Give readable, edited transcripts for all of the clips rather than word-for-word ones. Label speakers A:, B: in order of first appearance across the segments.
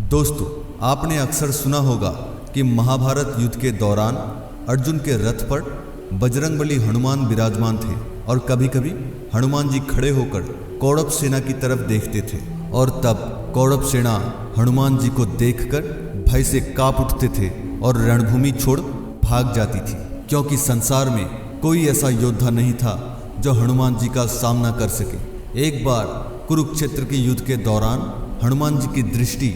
A: दोस्तों, आपने अक्सर सुना होगा कि महाभारत युद्ध के दौरान अर्जुन के रथ पर बजरंगबली हनुमान विराजमान थे और कभी कभी हनुमान जी खड़े होकर कौरव सेना की तरफ देखते थे और तब कौरव सेना हनुमान जी को देखकर भय से कांप उठते थे और रणभूमि छोड़ भाग जाती थी, क्योंकि संसार में कोई ऐसा योद्धा नहीं था जो हनुमान जी का सामना कर सके। एक बार कुरुक्षेत्र के युद्ध के दौरान हनुमान जी की दृष्टि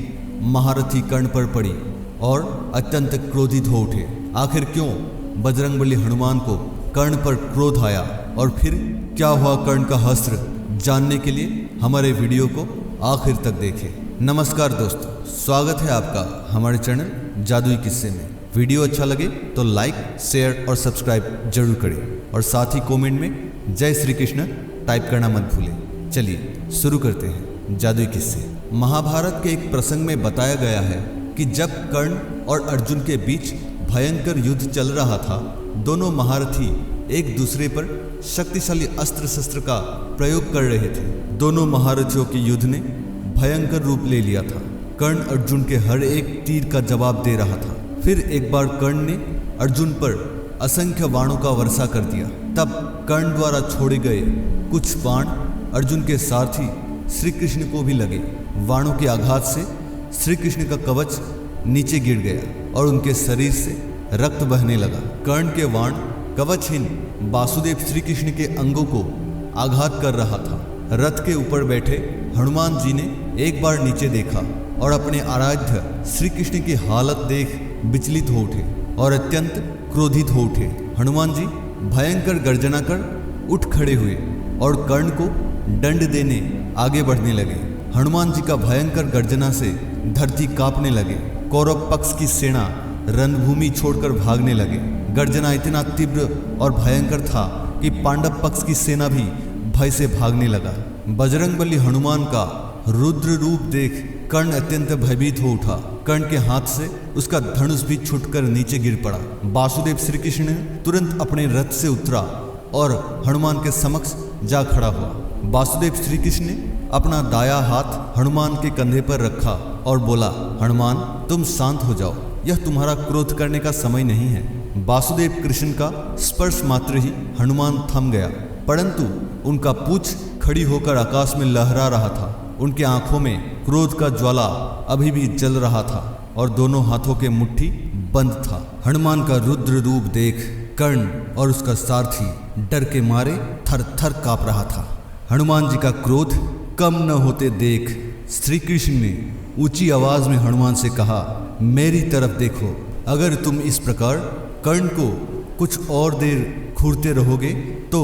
A: महारथी कर्ण पर पड़ी और अत्यंत क्रोधित हो उठे। आखिर क्यों बजरंगबली हनुमान को कर्ण पर क्रोध आया और फिर क्या हुआ कर्ण का हस्त्र, जानने के लिए हमारे वीडियो को आखिर तक देखें। नमस्कार दोस्तों, स्वागत है आपका हमारे चैनल जादुई किस्से में। वीडियो अच्छा लगे तो लाइक, शेयर और सब्सक्राइब जरूर करें और साथ ही कमेंट में जय श्री कृष्ण टाइप करना मत भूलें। चलिए शुरू करते हैं जादुई किस्से। महाभारत के एक प्रसंग में बताया गया है कि जब कर्ण और अर्जुन के बीच भयंकर युद्ध चल रहा था, दोनों महारथी एक दूसरे पर शक्तिशाली अस्त्र शस्त्र का प्रयोग कर रहे थे। दोनों महारथियों के युद्ध ने भयंकर रूप ले लिया था। कर्ण अर्जुन के हर एक तीर का जवाब दे रहा था। फिर एक बार कर्ण ने अर्जुन पर असंख्य बाणों का वर्षा कर दिया। तब कर्ण द्वारा छोड़े गए कुछ बाण अर्जुन के सारथी श्री कृष्ण को भी लगे। बाणों के आघात से श्री कृष्ण का कवच नीचे गिर गया और उनके शरीर से रक्त बहने लगा। कर्ण के बाण कवचहीन वासुदेव श्री कृष्ण के अंगों को आघात कर रहा था। रथ के ऊपर बैठे हनुमान जी ने एक बार नीचे देखा और अपने आराध्य श्री कृष्ण की हालत देख विचलित हो उठे और अत्यंत क्रोधित हो उठे। हनुमान जी भयंकर गर्जना कर उठ खड़े हुए और कर्ण को दंड देने आगे बढ़ने लगे। हनुमान जी का भयंकर गर्जना से धरती कांपने लगे। कौरव पक्ष की सेना रणभूमि छोड़कर भागने लगे। गर्जना इतना तीव्र और भयंकर था कि पांडव पक्ष की सेना भी भय से भागने लगा। बजरंगबली हनुमान का रुद्र रूप देख कर्ण अत्यंत भयभीत हो उठा। कर्ण के हाथ से उसका धनुष भी छूटकर नीचे गिर पड़ा। वासुदेव श्री कृष्ण ने तुरंत अपने रथ से उतरा और हनुमान के समक्ष जा खड़ा हुआ। वासुदेव श्री कृष्ण ने अपना दाया हाथ हनुमान के कंधे पर रखा और बोला, हनुमान तुम शांत हो जाओ, यह तुम्हारा क्रोध करने का समय नहीं है। वासुदेव कृष्ण का स्पर्श मात्र ही हनुमान थम गया, परंतु उनका पूंछ खड़ी होकर आकाश में लहरा रहा था। उनके आंखों में क्रोध का ज्वाला अभी भी जल रहा था और दोनों हाथों के मुट्ठी बंद था। हनुमान का रुद्र रूप देख कर्ण और उसका सारथी डर के मारे थर थर कांप रहा था। हनुमान जी का क्रोध कम न होते देख श्री कृष्ण ने ऊंची आवाज में हनुमान से कहा, मेरी तरफ देखो। अगर तुम इस प्रकार कर्ण को कुछ और देर घूरते रहोगे तो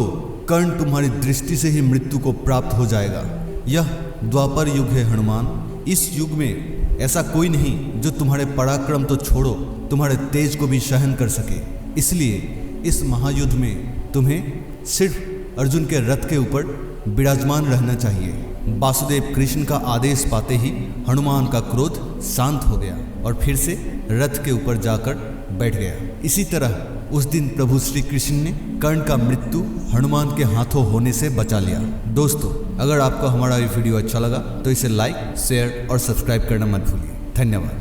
A: कर्ण तुम्हारी दृष्टि से ही मृत्यु को प्राप्त हो जाएगा। यह द्वापर युग है हनुमान। इस युग में ऐसा कोई नहीं जो तुम्हारे पराक्रम तो छोड़ो, तुम्हारे तेज को भी सहन कर सके। इसलिए इस महायुद्ध में तुम्हें सिर्फ अर्जुन के रथ के ऊपर विराजमान रहना चाहिए। वासुदेव कृष्ण का आदेश पाते ही हनुमान का क्रोध शांत हो गया और फिर से रथ के ऊपर जाकर बैठ गया। इसी तरह उस दिन प्रभु श्री कृष्ण ने कर्ण का मृत्यु हनुमान के हाथों होने से बचा लिया। दोस्तों, अगर आपको हमारा ये वीडियो अच्छा लगा तो इसे लाइक, शेयर और सब्सक्राइब करना मत भूलिए। धन्यवाद।